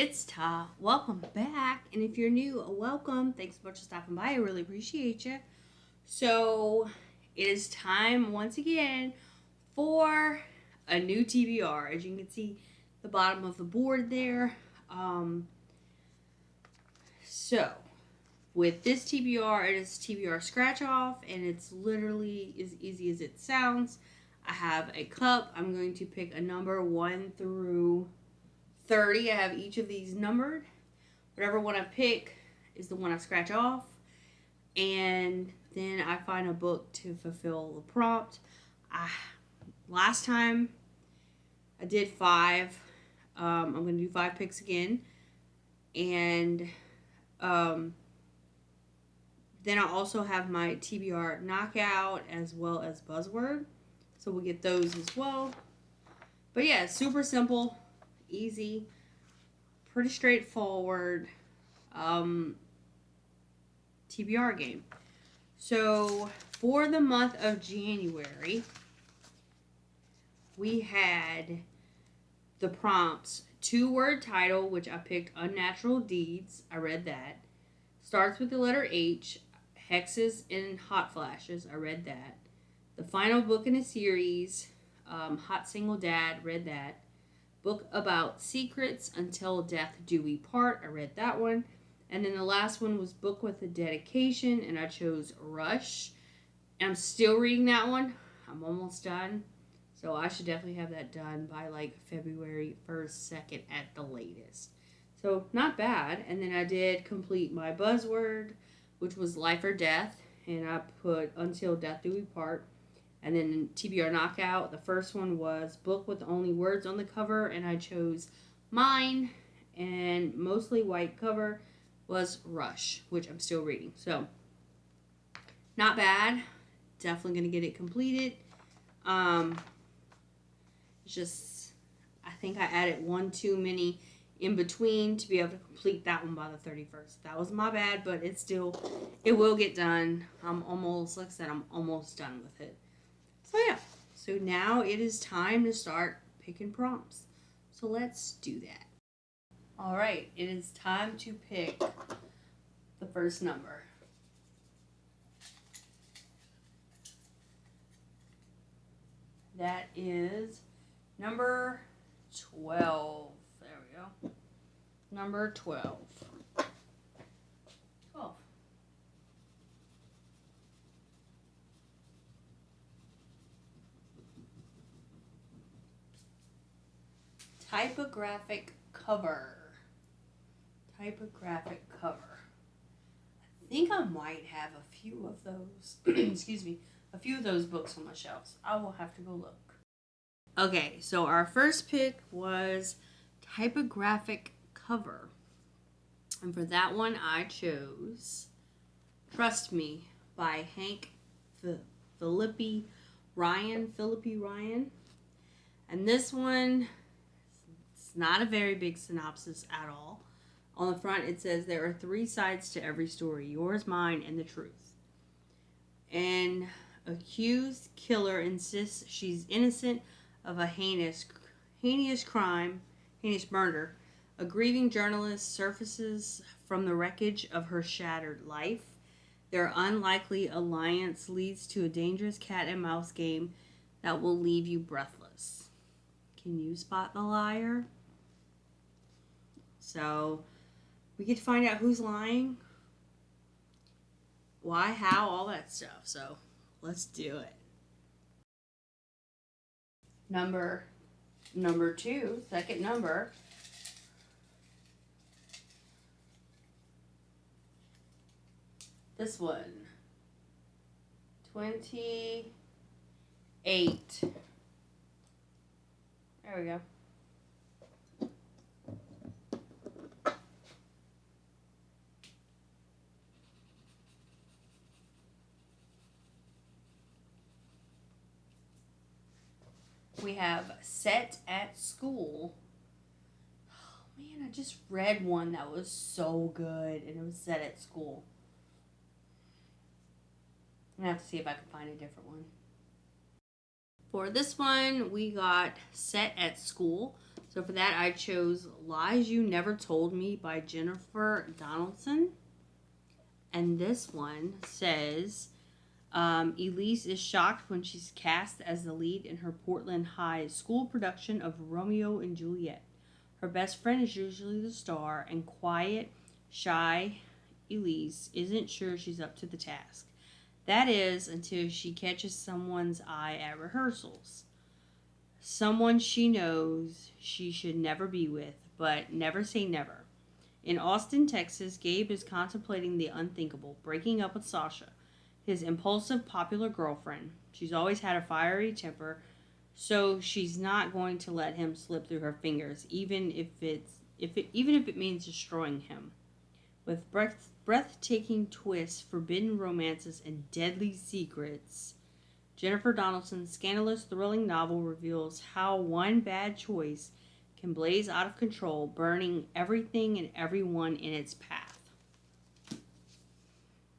it's Ta. Welcome back. And if you're new, welcome. Thanks so much for stopping by. I really appreciate you. So, it is time once again for a new TBR. As you can see, the bottom of the board there. So, with this TBR, it is TBR scratch off, and it's literally as easy as it sounds. I have a cup. I'm going to pick a number 1 through 30. I have each of these numbered. Whatever one I pick is the one I scratch off. And then I find a book to fulfill the prompt. Last time I did 5. I'm going to do 5 picks again. And then I also have my TBR knockout as well as buzzword. So we'll get those as well. But yeah, super simple, easy, pretty straightforward TBR game. So for the month of January, we had the prompts 2-word title, which I picked Unnatural Deeds. I read that. Starts with the letter H. Hexes and Hot Flashes. I read that. The final book in a series, Hot Single Dad. Read that. Book about secrets until death do we part. I read that one. And then the last one was book with a dedication, and I chose Rush. And I'm still reading that one. I'm almost done. So I should definitely have that done by like February 1st, 2nd at the latest. So not bad. And then I did complete my buzzword, which was life or death. And I put until death do we part. And then TBR knockout, the first one was book with only words on the cover. And I chose mine. And mostly white cover was Rush, which I'm still reading. So not bad. Definitely going to get it completed. It's just, I think I added one too many in between to be able to complete that one by the 31st. That was my bad, but it will get done. I'm almost done with it. So yeah, so now it is time to start picking prompts. So let's do that. All right, it is time to pick the first number. That is number 12. There we go. Number 12. 12. Typographic cover. Typographic cover. I think I might have a few of those. Excuse me. A few of those books on my shelves. I will have to go look. Okay, so our first pick was typographic cover. And for that one, I chose Trust Me by Hank Philippi Ryan. And this one, it's not a very big synopsis at all. On the front, it says there are 3 sides to every story: yours, mine, and the truth. An accused killer insists she's innocent of a heinous murder. A grieving journalist surfaces from the wreckage of her shattered life. Their unlikely alliance leads to a dangerous cat and mouse game that will leave you breathless. Can you spot the liar? So, we get to find out who's lying, why, how, all that stuff. So, let's do it. Number 2, second number. This one. 28. There we go. We have Set at School. Oh man, I just read one that was so good, and it was Set at School. I'm going to have to see if I can find a different one. For this one, we got Set at School. So for that, I chose Lies You Never Told Me by Jennifer Donaldson. And this one says, Elise is shocked when she's cast as the lead in her Portland High school production of Romeo and Juliet. Her best friend is usually the star, and quiet, shy Elise isn't sure she's up to the task. That is, until she catches someone's eye at rehearsals. Someone she knows she should never be with, but never say never. In Austin, Texas, Gabe is contemplating the unthinkable, breaking up with Sasha, his impulsive, popular girlfriend. She's always had a fiery temper, so she's not going to let him slip through her fingers, even if it means destroying him. With breathtaking twists, forbidden romances, and deadly secrets, Jennifer Donaldson's scandalous, thrilling novel reveals how one bad choice can blaze out of control, burning everything and everyone in its path.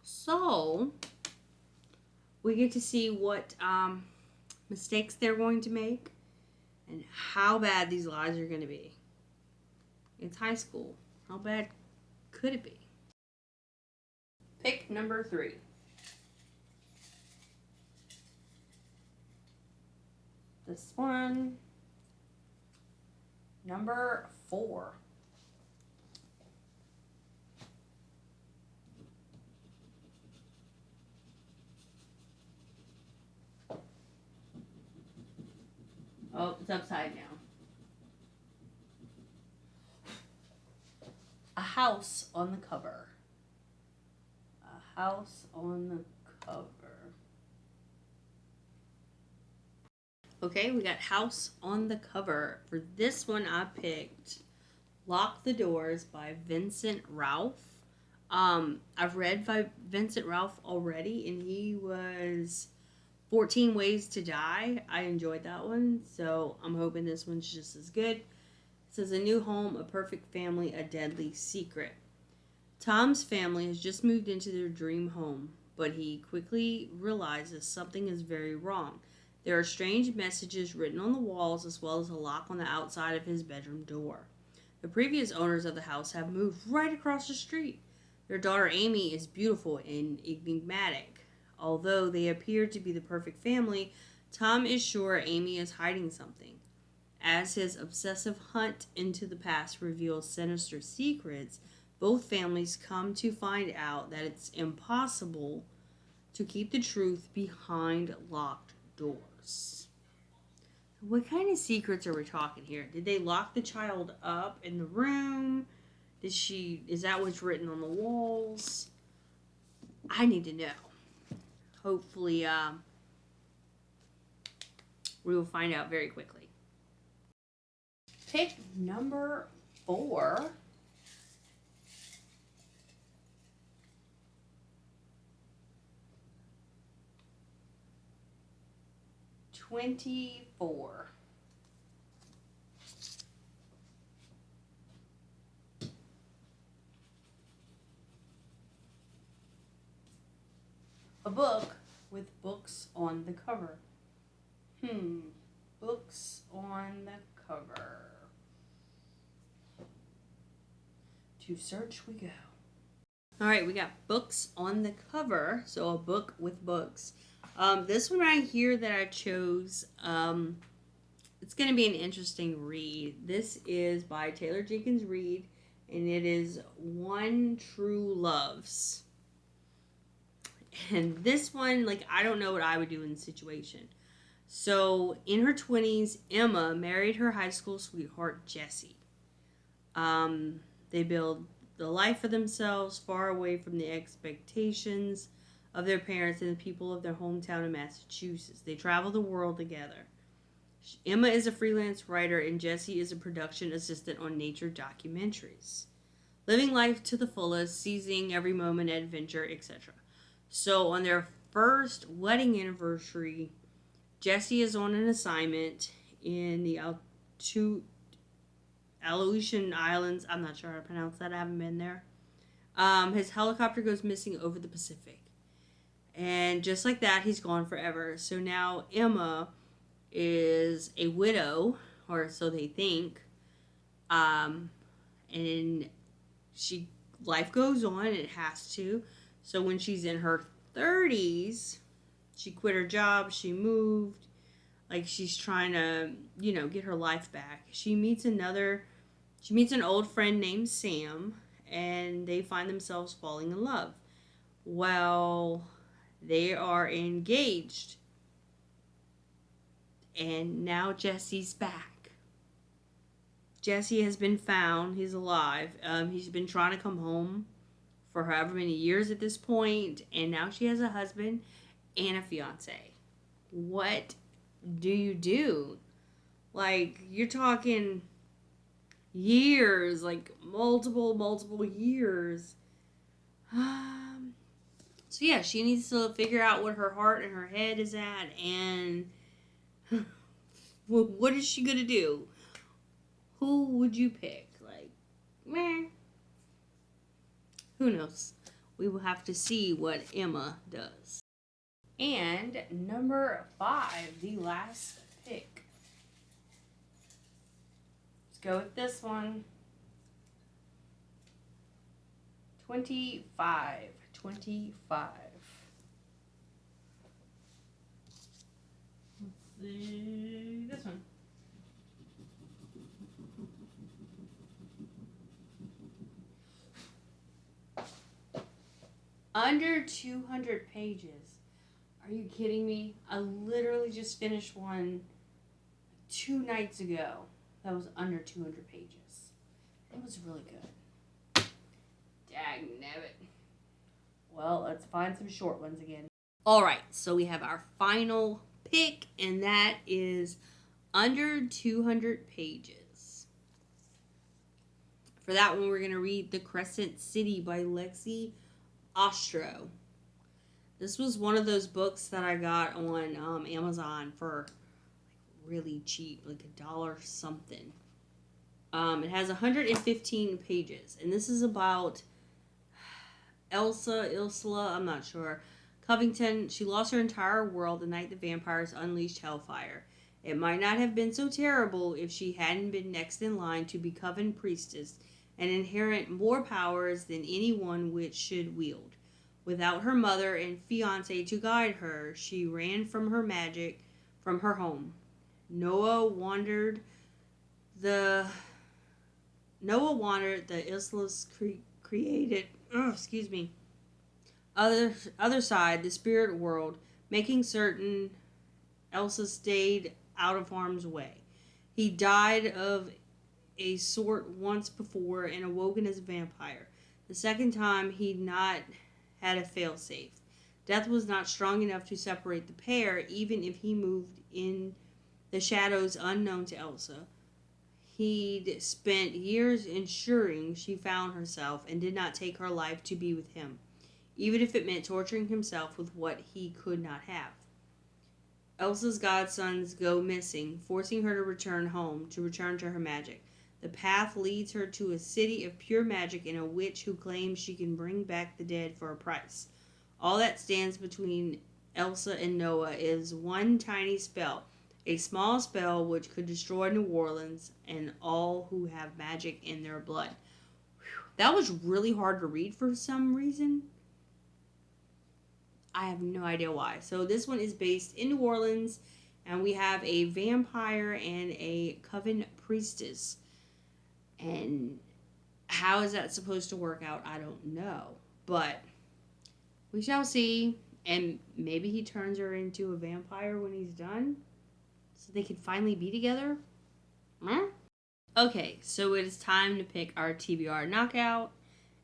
So, we get to see what mistakes they're going to make and how bad these lies are going to be. It's high school. How bad could it be? Pick number 3. This one, number 4. Oh, it's upside down. A house on the cover. A house on the cover. Okay, we got House on the Cover. For this one, I picked Lock the Doors by Vincent Ralph. I've read by Vincent Ralph already, and he was 14 Ways to Die. I enjoyed that one, so I'm hoping this one's just as good. It says, a new home, a perfect family, a deadly secret. Tom's family has just moved into their dream home, but he quickly realizes something is very wrong. There are strange messages written on the walls, as well as a lock on the outside of his bedroom door. The previous owners of the house have moved right across the street. Their daughter Amy is beautiful and enigmatic. Although they appear to be the perfect family, Tom is sure Amy is hiding something. As his obsessive hunt into the past reveals sinister secrets, both families come to find out that it's impossible to keep the truth behind locked doors. What kind of secrets are we talking here? Did they lock the child up in the room? Is that what's written on the walls? I need to know. Hopefully, we will find out very quickly. Pick number 4. $24. A book with books on the cover. Books on the cover. To search we go. Alright, we got books on the cover. So a book with books. This one right here that I chose, it's going to be an interesting read. This is by Taylor Jenkins Reid, and it is One True Loves. And this one, I don't know what I would do in this situation. So, in her 20s, Emma married her high school sweetheart, Jesse. They build the life for themselves, far away from the expectations of their parents and the people of their hometown in Massachusetts. They travel the world together. Emma is a freelance writer, and Jesse is a production assistant on nature documentaries. Living life to the fullest, seizing every moment, adventure, etc. So, on their first wedding anniversary, Jesse is on an assignment in the Aleutian Islands. I'm not sure how to pronounce that. I haven't been there. His helicopter goes missing over the Pacific. And just like that, he's gone forever. So now Emma is a widow, or so they think, And life goes on. It has to. So when she's in her 30s, she quit her job. She moved. Like she's trying to, get her life back. She meets an old friend named Sam, and they find themselves falling in love. Well, they are engaged, and now Jesse's back. Jesse has been found. He's alive. He's been trying to come home for however many years at this point, and now she has a husband and a fiance. What do you do? Like, you're talking years, like multiple years. So yeah, she needs to figure out what her heart and her head is at, and what is she gonna do? Who would you pick? Like, meh. Who knows? We will have to see what Emma does. And number 5, the last pick. Let's go with this one. 25. Let's see this one. Under 200 pages. Are you kidding me? I literally just finished one 2 nights ago that was under 200 pages. It was really good. Dagnabbit. Well, let's find some short ones again. Alright, so we have our final pick, and that is under 200 pages. For that one, we're going to read The Crescent City by Lexi Ostro. This was one of those books that I got on Amazon for really cheap, like $1 something. It has 115 pages, and this is about Ursula, I'm not sure. Covington, she lost her entire world the night the vampires unleashed hellfire. It might not have been so terrible if she hadn't been next in line to be Coven Priestess and inherit more powers than anyone which should wield. Without her mother and fiancé to guide her, she ran from her magic, from her home. Noah wandered the Islas created. Other side, the spirit world, making certain Elsa stayed out of harm's way. He died of a sort once before and awoken as a vampire. The second time he'd not had a failsafe. Death was not strong enough to separate the pair, even if he moved in the shadows unknown to Elsa. He'd spent years ensuring she found herself and did not take her life to be with him, even if it meant torturing himself with what he could not have. Elsa's godsons go missing, forcing her to return home, to return to her magic. The path leads her to a city of pure magic and a witch who claims she can bring back the dead for a price. All that stands between Elsa and Noah is one tiny spell, a small spell which could destroy New Orleans and all who have magic in their blood. That was really hard to read for some reason. I have no idea why. So this one is based in New Orleans, and we have a vampire and a Coven Priestess. And how is that supposed to work out? I don't know. But we shall see. And maybe he turns her into a vampire when he's done, so they can finally be together. Huh? Okay, so it is time to pick our TBR knockout.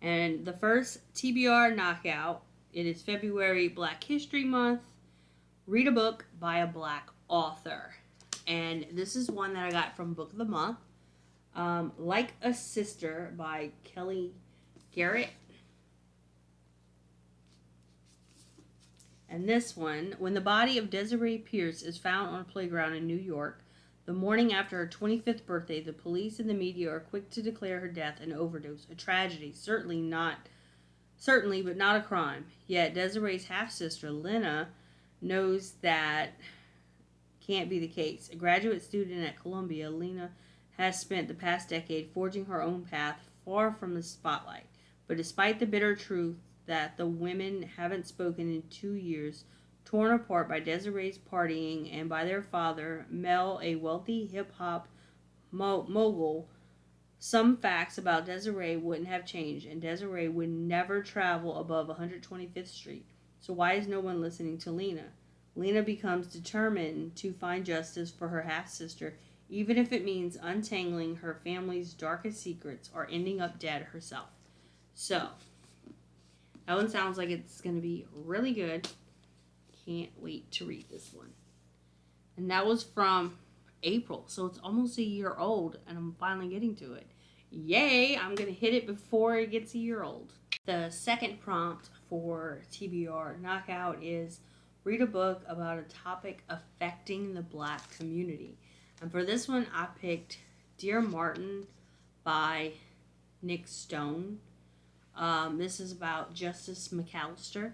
And the first TBR knockout, it is February, Black History Month. Read a book by a Black author. And this is one that I got from Book of the Month. Like a Sister by Kelly Garrett. And this one, when the body of Desiree Pierce is found on a playground in New York, the morning after her 25th birthday, the police and the media are quick to declare her death an overdose, a tragedy, certainly, but not a crime. Yet Desiree's half-sister, Lena, knows that can't be the case. A graduate student at Columbia, Lena has spent the past decade forging her own path far from the spotlight. But despite the bitter truth that the women haven't spoken in 2 years, torn apart by Desiree's partying and by their father, Mel, a wealthy hip hop mogul, some facts about Desiree wouldn't have changed, and Desiree would never travel above 125th Street. So why is no one listening to Lena? Lena becomes determined to find justice for her half-sister, even if it means untangling her family's darkest secrets or ending up dead herself. So, that one sounds like it's going to be really good. Can't wait to read this one. And that was from April, so it's almost a year old, and I'm finally getting to it. Yay! I'm going to hit it before it gets a year old. The second prompt for TBR Knockout is read a book about a topic affecting the Black community. And for this one, I picked Dear Martin by Nick Stone. This is about Justice McAllister.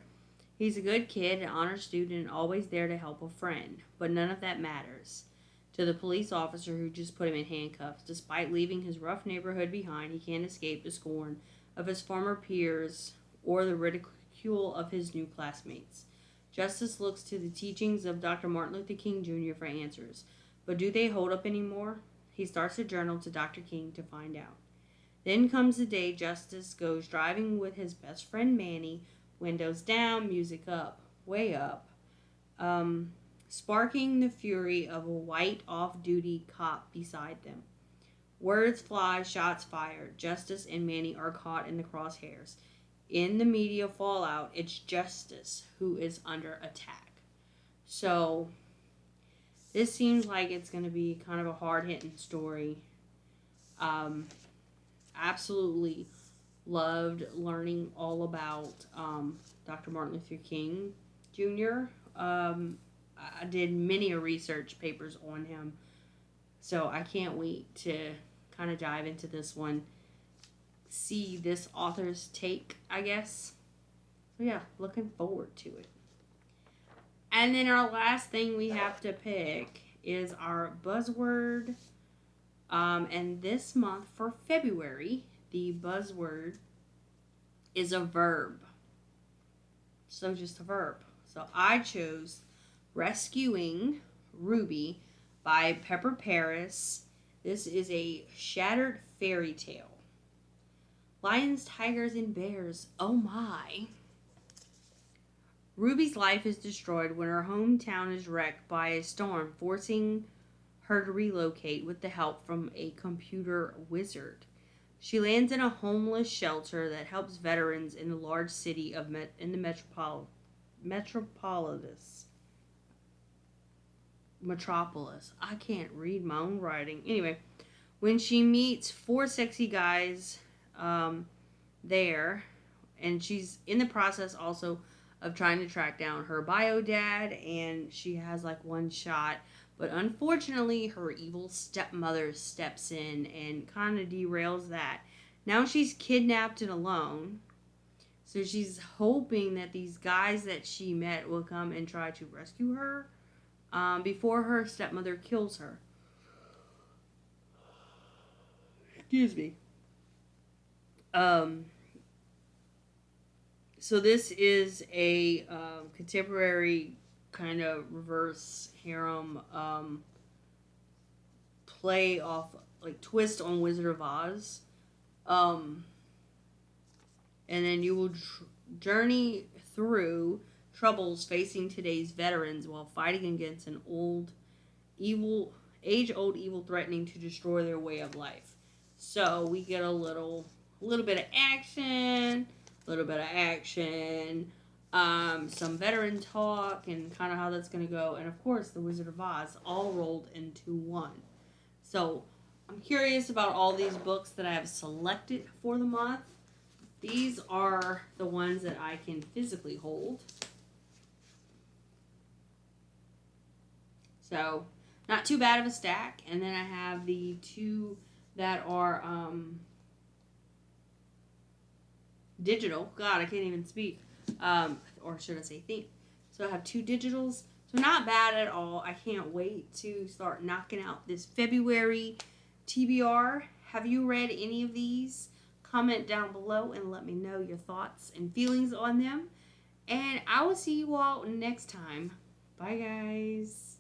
He's a good kid, an honor student, and always there to help a friend. But none of that matters to the police officer who just put him in handcuffs. Despite leaving his rough neighborhood behind, he can't escape the scorn of his former peers or the ridicule of his new classmates. Justice looks to the teachings of Dr. Martin Luther King Jr. for answers. But do they hold up anymore? He starts a journal to Dr. King to find out. Then comes the day Justice goes driving with his best friend Manny, windows down, music up, way up, sparking the fury of a white off-duty cop beside them. Words fly, shots fired. Justice and Manny are caught in the crosshairs. In the media fallout, it's Justice who is under attack. So, this seems like it's going to be kind of a hard-hitting story. Absolutely loved learning all about Dr. Martin Luther King Jr. I did many research papers on him, so I can't wait to kind of dive into this one, see this author's take, I guess. So yeah, looking forward to it. And then our last thing we have to pick is our buzzword. And this month for February, the buzzword is a verb. So just a verb. So I chose Rescuing Ruby by Pepper Paris. This is a shattered fairy tale. Lions, tigers, and bears. Oh my. Ruby's life is destroyed when her hometown is wrecked by a storm, forcing her to relocate with the help from a computer wizard. She lands in a homeless shelter that helps veterans in the large city of in the metropolis. I can't read my own writing. Anyway, when she meets four sexy guys there, and she's in the process also of trying to track down her bio dad, and she has like one shot, but unfortunately her evil stepmother steps in and kind of derails that. Now she's kidnapped and alone, so she's hoping that these guys that she met will come and try to rescue her before her stepmother kills her. Excuse me. So this is a contemporary kind of reverse harem play off, like, twist on Wizard of Oz. And then you will journey through troubles facing today's veterans while fighting against an age-old evil threatening to destroy their way of life. So we get a little bit of action, some veteran talk, and kind of how that's going to go, and of course the Wizard of Oz, all rolled into one. So I'm curious about all these books that I have selected for the month. These are the ones that I can physically hold. So not too bad of a stack. And then I have the two that are digital. God, I can't even speak. Or should I say think. So I have two digitals. So not bad at all. I can't wait to start knocking out this February TBR, have you read any of these? Comment down below and let me know your thoughts and feelings on them. And I will see you all next time. Bye, guys.